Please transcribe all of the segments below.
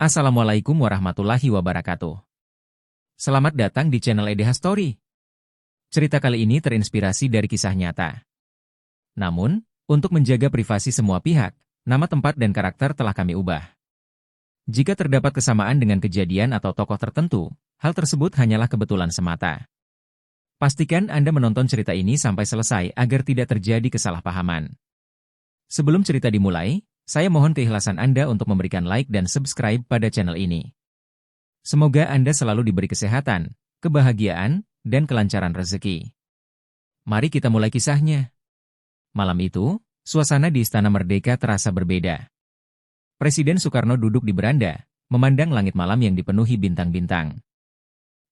Assalamualaikum warahmatullahi wabarakatuh. Selamat datang di channel EDH Story. Cerita kali ini terinspirasi dari kisah nyata. Namun, untuk menjaga privasi semua pihak, nama tempat dan karakter telah kami ubah. Jika terdapat kesamaan dengan kejadian atau tokoh tertentu, hal tersebut hanyalah kebetulan semata. Pastikan Anda menonton cerita ini sampai selesai agar tidak terjadi kesalahpahaman. Sebelum cerita dimulai, saya mohon keikhlasan Anda untuk memberikan like dan subscribe pada channel ini. Semoga Anda selalu diberi kesehatan, kebahagiaan, dan kelancaran rezeki. Mari kita mulai kisahnya. Malam itu, suasana di Istana Merdeka terasa berbeda. Presiden Soekarno duduk di beranda, memandang langit malam yang dipenuhi bintang-bintang.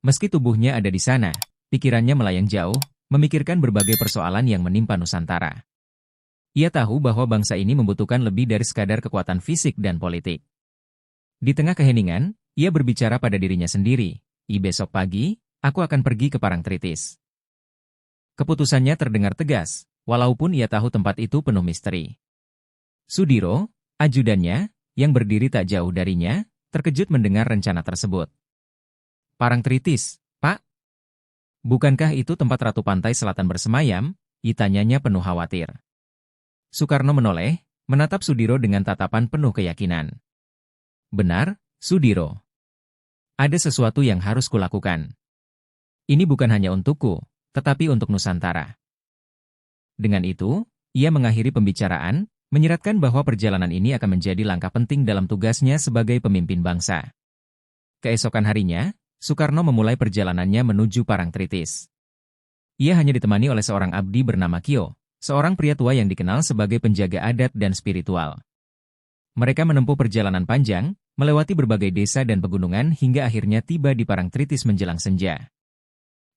Meski tubuhnya ada di sana, pikirannya melayang jauh, memikirkan berbagai persoalan yang menimpa Nusantara. Ia tahu bahwa bangsa ini membutuhkan lebih dari sekadar kekuatan fisik dan politik. Di tengah keheningan, ia berbicara pada dirinya sendiri, besok pagi, aku akan pergi ke Parangtritis. Keputusannya terdengar tegas, walaupun ia tahu tempat itu penuh misteri. Sudiro, ajudannya, yang berdiri tak jauh darinya, terkejut mendengar rencana tersebut. Parangtritis, Pak? Bukankah itu tempat Ratu Pantai Selatan bersemayam? Tanyanya penuh khawatir. Soekarno menoleh, menatap Sudiro dengan tatapan penuh keyakinan. Benar, Sudiro. Ada sesuatu yang harus kulakukan. Ini bukan hanya untukku, tetapi untuk Nusantara. Dengan itu, ia mengakhiri pembicaraan, menyiratkan bahwa perjalanan ini akan menjadi langkah penting dalam tugasnya sebagai pemimpin bangsa. Keesokan harinya, Soekarno memulai perjalanannya menuju Parangtritis. Ia hanya ditemani oleh seorang abdi bernama Kyo, seorang pria tua yang dikenal sebagai penjaga adat dan spiritual. Mereka menempuh perjalanan panjang, melewati berbagai desa dan pegunungan hingga akhirnya tiba di Parangtritis menjelang senja.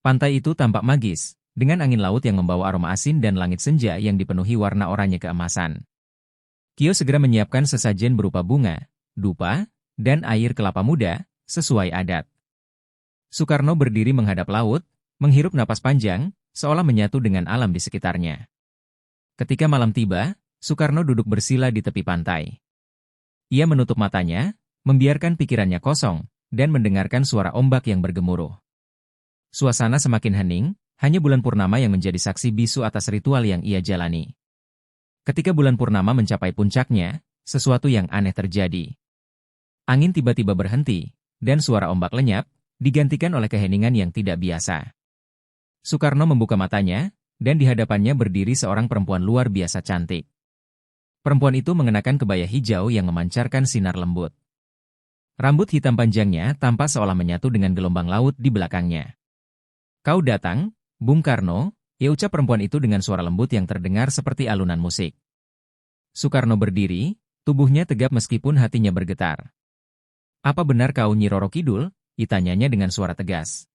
Pantai itu tampak magis, dengan angin laut yang membawa aroma asin dan langit senja yang dipenuhi warna oranye keemasan. Kyo segera menyiapkan sesajen berupa bunga, dupa, dan air kelapa muda, sesuai adat. Soekarno berdiri menghadap laut, menghirup napas panjang, seolah menyatu dengan alam di sekitarnya. Ketika malam tiba, Soekarno duduk bersila di tepi pantai. Ia menutup matanya, membiarkan pikirannya kosong, dan mendengarkan suara ombak yang bergemuruh. Suasana semakin hening, hanya bulan purnama yang menjadi saksi bisu atas ritual yang ia jalani. Ketika bulan purnama mencapai puncaknya, sesuatu yang aneh terjadi. Angin tiba-tiba berhenti, dan suara ombak lenyap, digantikan oleh keheningan yang tidak biasa. Soekarno membuka matanya, dan di hadapannya berdiri seorang perempuan luar biasa cantik. Perempuan itu mengenakan kebaya hijau yang memancarkan sinar lembut. Rambut hitam panjangnya tampak seolah menyatu dengan gelombang laut di belakangnya. Kau datang, Bung Karno, ucap perempuan itu dengan suara lembut yang terdengar seperti alunan musik. Soekarno berdiri, tubuhnya tegap meskipun hatinya bergetar. Apa benar kau Nyi Roro Kidul? Tanyanya dengan suara tegas.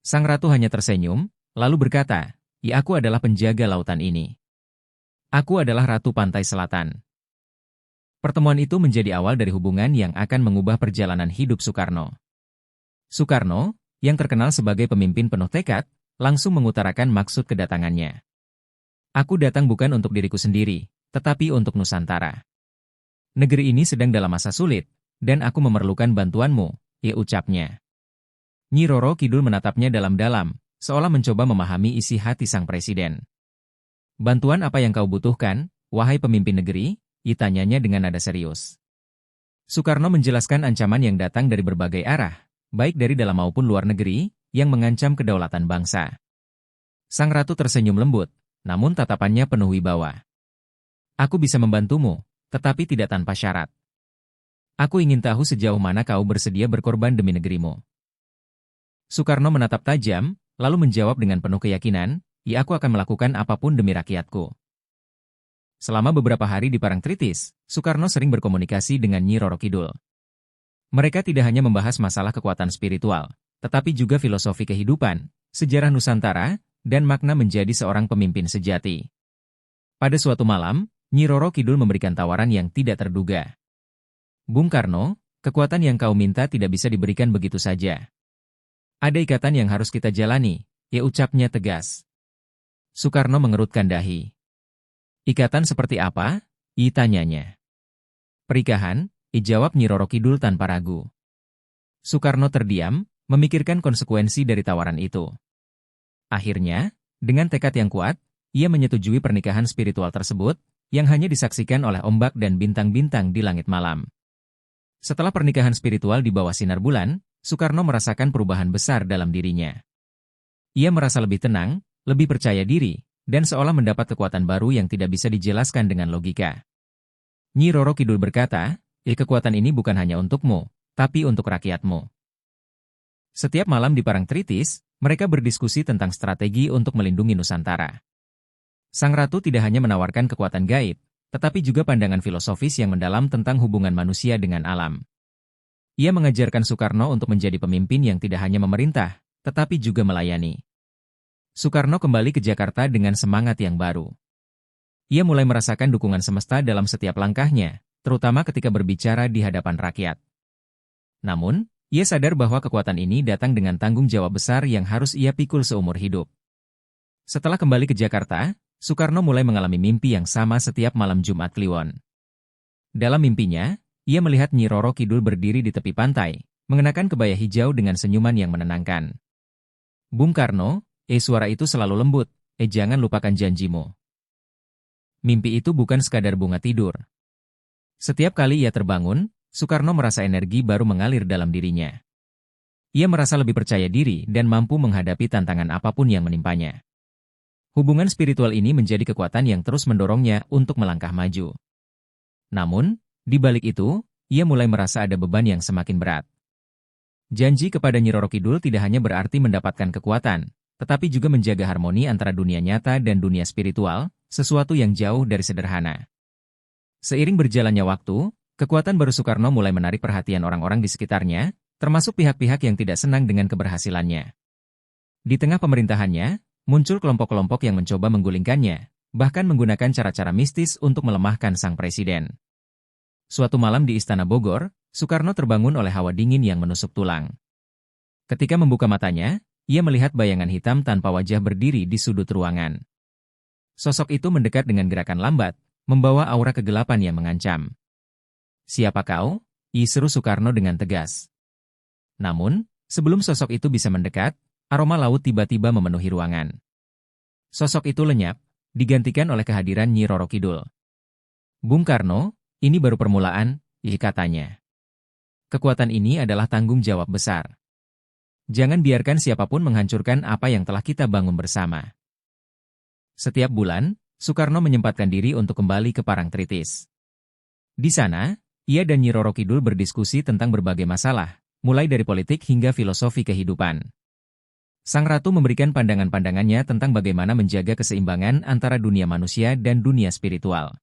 Sang ratu hanya tersenyum, lalu berkata, aku adalah penjaga lautan ini. Aku adalah Ratu Pantai Selatan. Pertemuan itu menjadi awal dari hubungan yang akan mengubah perjalanan hidup Soekarno. Soekarno, yang terkenal sebagai pemimpin penuh tekad, langsung mengutarakan maksud kedatangannya. Aku datang bukan untuk diriku sendiri, tetapi untuk Nusantara. Negeri ini sedang dalam masa sulit, dan aku memerlukan bantuanmu, ucapnya. Nyi Roro Kidul menatapnya dalam-dalam, seolah mencoba memahami isi hati sang presiden. Bantuan apa yang kau butuhkan, wahai pemimpin negeri? Tanyanya dengan nada serius. Soekarno menjelaskan ancaman yang datang dari berbagai arah, baik dari dalam maupun luar negeri, yang mengancam kedaulatan bangsa. Sang ratu tersenyum lembut, namun tatapannya penuh wibawa. Aku bisa membantumu, tetapi tidak tanpa syarat. Aku ingin tahu sejauh mana kau bersedia berkorban demi negerimu. Soekarno menatap tajam, lalu menjawab dengan penuh keyakinan, aku akan melakukan apapun demi rakyatku. Selama beberapa hari di Parangtritis, Soekarno sering berkomunikasi dengan Nyi Roro Kidul. Mereka tidak hanya membahas masalah kekuatan spiritual, tetapi juga filosofi kehidupan, sejarah Nusantara, dan makna menjadi seorang pemimpin sejati. Pada suatu malam, Nyi Roro Kidul memberikan tawaran yang tidak terduga. Bung Karno, kekuatan yang kau minta tidak bisa diberikan begitu saja. Ada ikatan yang harus kita jalani, ucapnya tegas. Soekarno mengerutkan dahi. Ikatan seperti apa? Tanyanya. Pernikahan, jawab Nyi Roro Kidul tanpa ragu. Soekarno terdiam, memikirkan konsekuensi dari tawaran itu. Akhirnya, dengan tekad yang kuat, ia menyetujui pernikahan spiritual tersebut, yang hanya disaksikan oleh ombak dan bintang-bintang di langit malam. Setelah pernikahan spiritual di bawah sinar bulan, Soekarno merasakan perubahan besar dalam dirinya. Ia merasa lebih tenang, lebih percaya diri, dan seolah mendapat kekuatan baru yang tidak bisa dijelaskan dengan logika. Nyi Roro Kidul berkata, kekuatan ini bukan hanya untukmu, tapi untuk rakyatmu. Setiap malam di Parangtritis, mereka berdiskusi tentang strategi untuk melindungi Nusantara. Sang Ratu tidak hanya menawarkan kekuatan gaib, tetapi juga pandangan filosofis yang mendalam tentang hubungan manusia dengan alam. Ia mengajarkan Soekarno untuk menjadi pemimpin yang tidak hanya memerintah, tetapi juga melayani. Soekarno kembali ke Jakarta dengan semangat yang baru. Ia mulai merasakan dukungan semesta dalam setiap langkahnya, terutama ketika berbicara di hadapan rakyat. Namun, ia sadar bahwa kekuatan ini datang dengan tanggung jawab besar yang harus ia pikul seumur hidup. Setelah kembali ke Jakarta, Soekarno mulai mengalami mimpi yang sama setiap malam Jumat Kliwon. Dalam mimpinya, ia melihat Nyi Roro Kidul berdiri di tepi pantai, mengenakan kebaya hijau dengan senyuman yang menenangkan. Bung Karno, suara itu selalu lembut, jangan lupakan janjimu. Mimpi itu bukan sekadar bunga tidur. Setiap kali ia terbangun, Soekarno merasa energi baru mengalir dalam dirinya. Ia merasa lebih percaya diri dan mampu menghadapi tantangan apapun yang menimpanya. Hubungan spiritual ini menjadi kekuatan yang terus mendorongnya untuk melangkah maju. Namun, di balik itu, ia mulai merasa ada beban yang semakin berat. Janji kepada Nyi Roro Kidul tidak hanya berarti mendapatkan kekuatan, tetapi juga menjaga harmoni antara dunia nyata dan dunia spiritual, sesuatu yang jauh dari sederhana. Seiring berjalannya waktu, kekuatan baru Soekarno mulai menarik perhatian orang-orang di sekitarnya, termasuk pihak-pihak yang tidak senang dengan keberhasilannya. Di tengah pemerintahannya, muncul kelompok-kelompok yang mencoba menggulingkannya, bahkan menggunakan cara-cara mistis untuk melemahkan sang presiden. Suatu malam di Istana Bogor, Soekarno terbangun oleh hawa dingin yang menusuk tulang. Ketika membuka matanya, ia melihat bayangan hitam tanpa wajah berdiri di sudut ruangan. Sosok itu mendekat dengan gerakan lambat, membawa aura kegelapan yang mengancam. "Siapa kau?" seru Soekarno dengan tegas. Namun, sebelum sosok itu bisa mendekat, aroma laut tiba-tiba memenuhi ruangan. Sosok itu lenyap, digantikan oleh kehadiran Nyi Roro Kidul. "Bung Karno, ini baru permulaan," katanya. "Kekuatan ini adalah tanggung jawab besar. Jangan biarkan siapapun menghancurkan apa yang telah kita bangun bersama." Setiap bulan, Soekarno menyempatkan diri untuk kembali ke Parangtritis. Di sana, ia dan Nyi Roro Kidul berdiskusi tentang berbagai masalah, mulai dari politik hingga filosofi kehidupan. Sang Ratu memberikan pandangan-pandangannya tentang bagaimana menjaga keseimbangan antara dunia manusia dan dunia spiritual.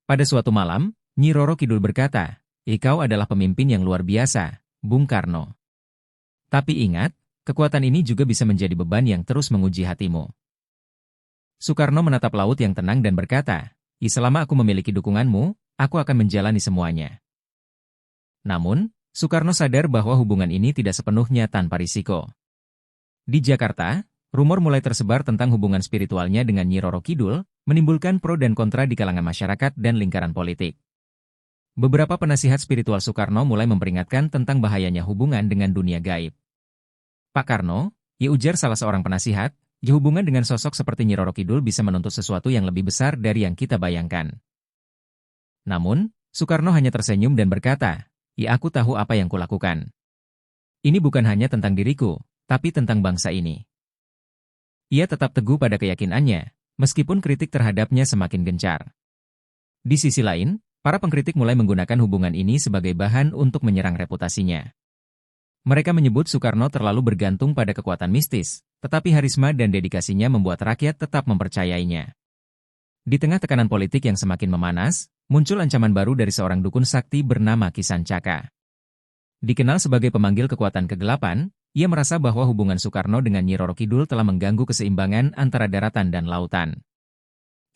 Pada suatu malam, Nyi Roro Kidul berkata, "Kau adalah pemimpin yang luar biasa, Bung Karno. Tapi ingat, kekuatan ini juga bisa menjadi beban yang terus menguji hatimu." Soekarno menatap laut yang tenang dan berkata, "Selama aku memiliki dukunganmu, aku akan menjalani semuanya." Namun, Soekarno sadar bahwa hubungan ini tidak sepenuhnya tanpa risiko. Di Jakarta, rumor mulai tersebar tentang hubungan spiritualnya dengan Nyi Roro Kidul, menimbulkan pro dan kontra di kalangan masyarakat dan lingkaran politik. Beberapa penasihat spiritual Soekarno mulai memperingatkan tentang bahayanya hubungan dengan dunia gaib. "Pak Karno," ujar salah seorang penasihat, "hubungan dengan sosok seperti Nyi Roro Kidul bisa menuntut sesuatu yang lebih besar dari yang kita bayangkan." Namun, Soekarno hanya tersenyum dan berkata, "Aku tahu apa yang kulakukan. Ini bukan hanya tentang diriku, tapi tentang bangsa ini." Ia tetap teguh pada keyakinannya, meskipun kritik terhadapnya semakin gencar. Di sisi lain, para pengkritik mulai menggunakan hubungan ini sebagai bahan untuk menyerang reputasinya. Mereka menyebut Soekarno terlalu bergantung pada kekuatan mistis, tetapi harisma dan dedikasinya membuat rakyat tetap mempercayainya. Di tengah tekanan politik yang semakin memanas, muncul ancaman baru dari seorang dukun sakti bernama Ki Sancaka. Dikenal sebagai pemanggil kekuatan kegelapan, ia merasa bahwa hubungan Soekarno dengan Nyi Roro Kidul telah mengganggu keseimbangan antara daratan dan lautan.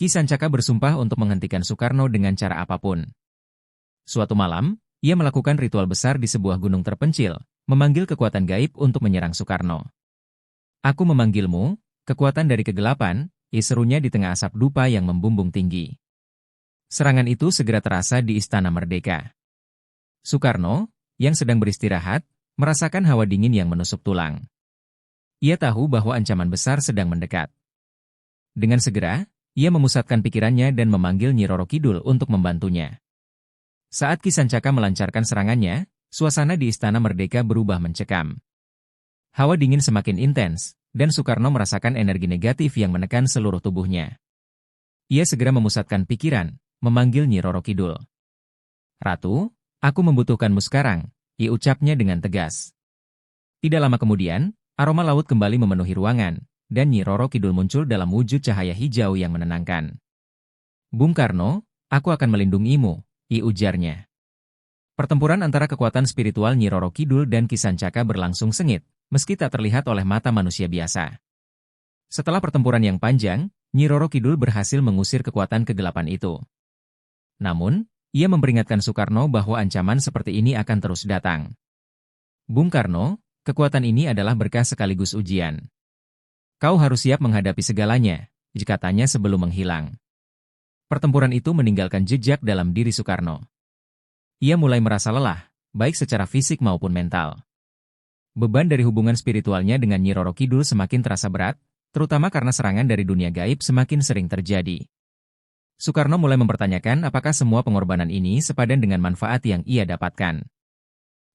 Ki Sancaka bersumpah untuk menghentikan Soekarno dengan cara apapun. Suatu malam, ia melakukan ritual besar di sebuah gunung terpencil, memanggil kekuatan gaib untuk menyerang Soekarno. "Aku memanggilmu, kekuatan dari kegelapan," serunya di tengah asap dupa yang membumbung tinggi. Serangan itu segera terasa di Istana Merdeka. Soekarno, yang sedang beristirahat, merasakan hawa dingin yang menusuk tulang. Ia tahu bahwa ancaman besar sedang mendekat. Dengan segera, ia memusatkan pikirannya dan memanggil Nyi Roro Kidul untuk membantunya. Saat Ki Sancaka melancarkan serangannya, suasana di Istana Merdeka berubah mencekam. Hawa dingin semakin intens, dan Soekarno merasakan energi negatif yang menekan seluruh tubuhnya. Ia segera memusatkan pikiran, memanggil Nyi Roro Kidul. "Ratu, aku membutuhkanmu sekarang," ucapnya dengan tegas. Tidak lama kemudian, aroma laut kembali memenuhi ruangan, dan Nyi Roro Kidul muncul dalam wujud cahaya hijau yang menenangkan. "Bung Karno, aku akan melindungimu," ujarnya. Pertempuran antara kekuatan spiritual Nyi Roro Kidul dan Ki Sancaka berlangsung sengit, meski tak terlihat oleh mata manusia biasa. Setelah pertempuran yang panjang, Nyi Roro Kidul berhasil mengusir kekuatan kegelapan itu. Namun, ia memperingatkan Soekarno bahwa ancaman seperti ini akan terus datang. "Bung Karno, kekuatan ini adalah berkah sekaligus ujian. Kau harus siap menghadapi segalanya," katanya sebelum menghilang. Pertempuran itu meninggalkan jejak dalam diri Soekarno. Ia mulai merasa lelah, baik secara fisik maupun mental. Beban dari hubungan spiritualnya dengan Nyi Roro Kidul semakin terasa berat, terutama karena serangan dari dunia gaib semakin sering terjadi. Soekarno mulai mempertanyakan apakah semua pengorbanan ini sepadan dengan manfaat yang ia dapatkan.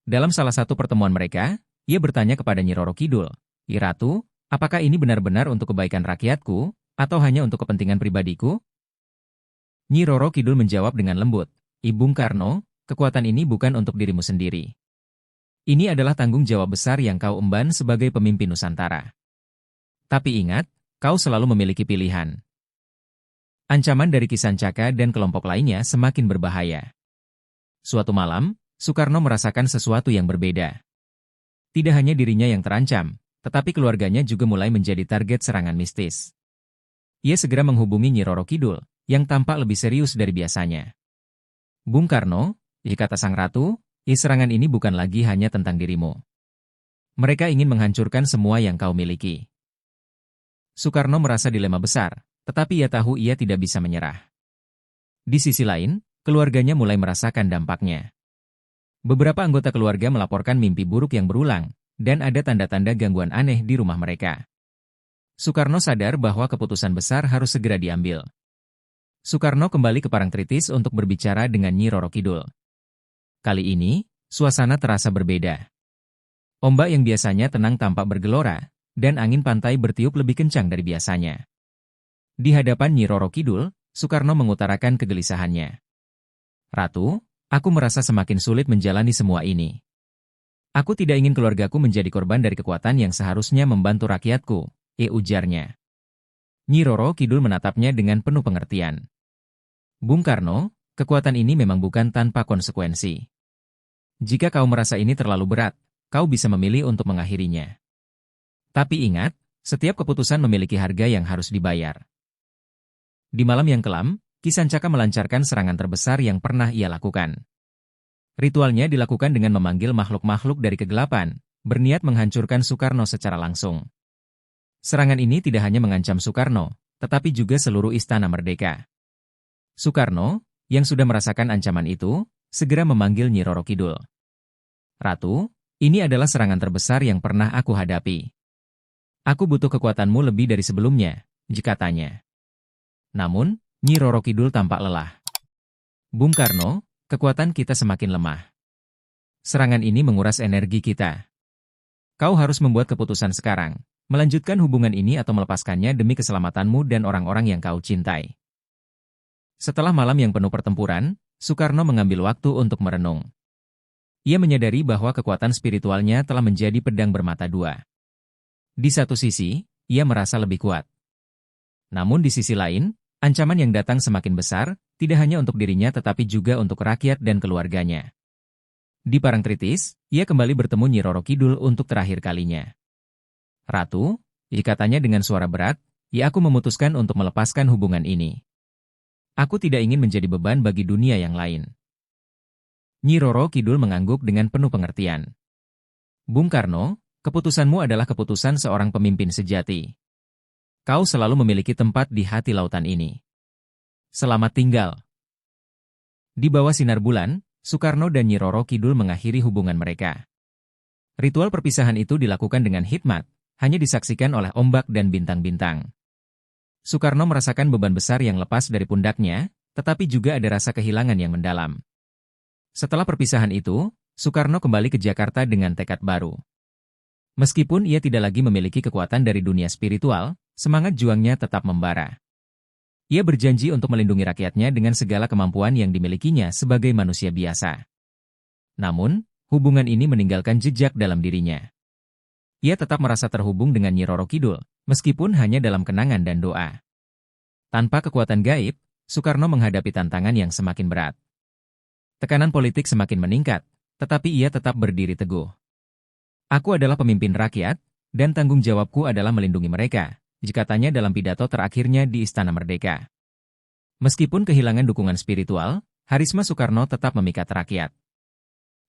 Dalam salah satu pertemuan mereka, ia bertanya kepada Nyi Roro Kidul, "Ratu, apakah ini benar-benar untuk kebaikan rakyatku, atau hanya untuk kepentingan pribadiku?" Nyi Roro Kidul menjawab dengan lembut, "Bung Karno, kekuatan ini bukan untuk dirimu sendiri. Ini adalah tanggung jawab besar yang kau emban sebagai pemimpin Nusantara. Tapi ingat, kau selalu memiliki pilihan." Ancaman dari Ki Sancaka dan kelompok lainnya semakin berbahaya. Suatu malam, Soekarno merasakan sesuatu yang berbeda. Tidak hanya dirinya yang terancam, tetapi keluarganya juga mulai menjadi target serangan mistis. Ia segera menghubungi Nyi Roro Kidul, yang tampak lebih serius dari biasanya. "Bung Karno," kata sang ratu, "serangan ini bukan lagi hanya tentang dirimu. Mereka ingin menghancurkan semua yang kau miliki." Soekarno merasa dilema besar, tetapi ia tahu ia tidak bisa menyerah. Di sisi lain, keluarganya mulai merasakan dampaknya. Beberapa anggota keluarga melaporkan mimpi buruk yang berulang, dan ada tanda-tanda gangguan aneh di rumah mereka. Soekarno sadar bahwa keputusan besar harus segera diambil. Soekarno kembali ke Parangtritis untuk berbicara dengan Nyi Roro Kidul. Kali ini, suasana terasa berbeda. Ombak yang biasanya tenang tampak bergelora, dan angin pantai bertiup lebih kencang dari biasanya. Di hadapan Nyi Roro Kidul, Soekarno mengutarakan kegelisahannya. "Ratu, aku merasa semakin sulit menjalani semua ini. Aku tidak ingin keluargaku menjadi korban dari kekuatan yang seharusnya membantu rakyatku," ujarnya. Nyi Roro Kidul menatapnya dengan penuh pengertian. "Bung Karno, kekuatan ini memang bukan tanpa konsekuensi. Jika kau merasa ini terlalu berat, kau bisa memilih untuk mengakhirinya. Tapi ingat, setiap keputusan memiliki harga yang harus dibayar." Di malam yang kelam, Ki Sancaka melancarkan serangan terbesar yang pernah ia lakukan. Ritualnya dilakukan dengan memanggil makhluk-makhluk dari kegelapan, berniat menghancurkan Soekarno secara langsung. Serangan ini tidak hanya mengancam Soekarno, tetapi juga seluruh Istana Merdeka. Soekarno, yang sudah merasakan ancaman itu, segera memanggil Nyi Roro Kidul. "Ratu, ini adalah serangan terbesar yang pernah aku hadapi. Aku butuh kekuatanmu lebih dari sebelumnya," katanya. Namun, Nyi Roro Kidul tampak lelah. "Bung Karno, kekuatan kita semakin lemah. Serangan ini menguras energi kita. Kau harus membuat keputusan sekarang, melanjutkan hubungan ini atau melepaskannya demi keselamatanmu dan orang-orang yang kau cintai." Setelah malam yang penuh pertempuran, Soekarno mengambil waktu untuk merenung. Ia menyadari bahwa kekuatan spiritualnya telah menjadi pedang bermata dua. Di satu sisi, ia merasa lebih kuat. Namun di sisi lain, ancaman yang datang semakin besar, tidak hanya untuk dirinya tetapi juga untuk rakyat dan keluarganya. Di Parangtritis, ia kembali bertemu Nyi Roro Kidul untuk terakhir kalinya. "Ratu," katanya dengan suara berat, aku memutuskan untuk melepaskan hubungan ini. Aku tidak ingin menjadi beban bagi dunia yang lain." Nyi Roro Kidul mengangguk dengan penuh pengertian. "Bung Karno, keputusanmu adalah keputusan seorang pemimpin sejati. Kau selalu memiliki tempat di hati lautan ini. Selamat tinggal." Di bawah sinar bulan, Soekarno dan Nyi Roro Kidul mengakhiri hubungan mereka. Ritual perpisahan itu dilakukan dengan hikmat, hanya disaksikan oleh ombak dan bintang-bintang. Soekarno merasakan beban besar yang lepas dari pundaknya, tetapi juga ada rasa kehilangan yang mendalam. Setelah perpisahan itu, Soekarno kembali ke Jakarta dengan tekad baru. Meskipun ia tidak lagi memiliki kekuatan dari dunia spiritual, semangat juangnya tetap membara. Ia berjanji untuk melindungi rakyatnya dengan segala kemampuan yang dimilikinya sebagai manusia biasa. Namun, hubungan ini meninggalkan jejak dalam dirinya. Ia tetap merasa terhubung dengan Nyi Roro Kidul, meskipun hanya dalam kenangan dan doa. Tanpa kekuatan gaib, Soekarno menghadapi tantangan yang semakin berat. Tekanan politik semakin meningkat, tetapi ia tetap berdiri teguh. Aku adalah pemimpin rakyat, dan tanggung jawabku adalah melindungi mereka, katanya dalam pidato terakhirnya di Istana Merdeka. Meskipun kehilangan dukungan spiritual, harisma Soekarno tetap memikat rakyat.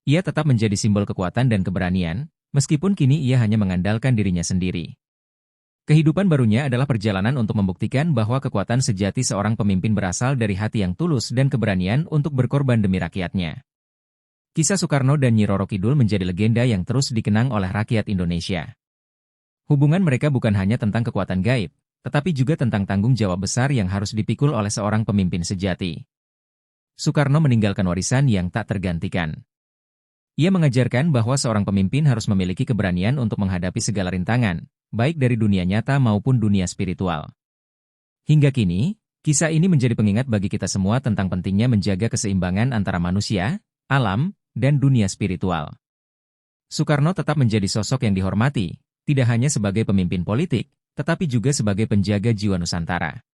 Ia tetap menjadi simbol kekuatan dan keberanian, meskipun kini ia hanya mengandalkan dirinya sendiri. Kehidupan barunya adalah perjalanan untuk membuktikan bahwa kekuatan sejati seorang pemimpin berasal dari hati yang tulus dan keberanian untuk berkorban demi rakyatnya. Kisah Soekarno dan Nyi Roro Kidul menjadi legenda yang terus dikenang oleh rakyat Indonesia. Hubungan mereka bukan hanya tentang kekuatan gaib, tetapi juga tentang tanggung jawab besar yang harus dipikul oleh seorang pemimpin sejati. Soekarno meninggalkan warisan yang tak tergantikan. Ia mengajarkan bahwa seorang pemimpin harus memiliki keberanian untuk menghadapi segala rintangan, baik dari dunia nyata maupun dunia spiritual. Hingga kini, kisah ini menjadi pengingat bagi kita semua tentang pentingnya menjaga keseimbangan antara manusia, alam, dan dunia spiritual. Soekarno tetap menjadi sosok yang dihormati, tidak hanya sebagai pemimpin politik, tetapi juga sebagai penjaga jiwa Nusantara.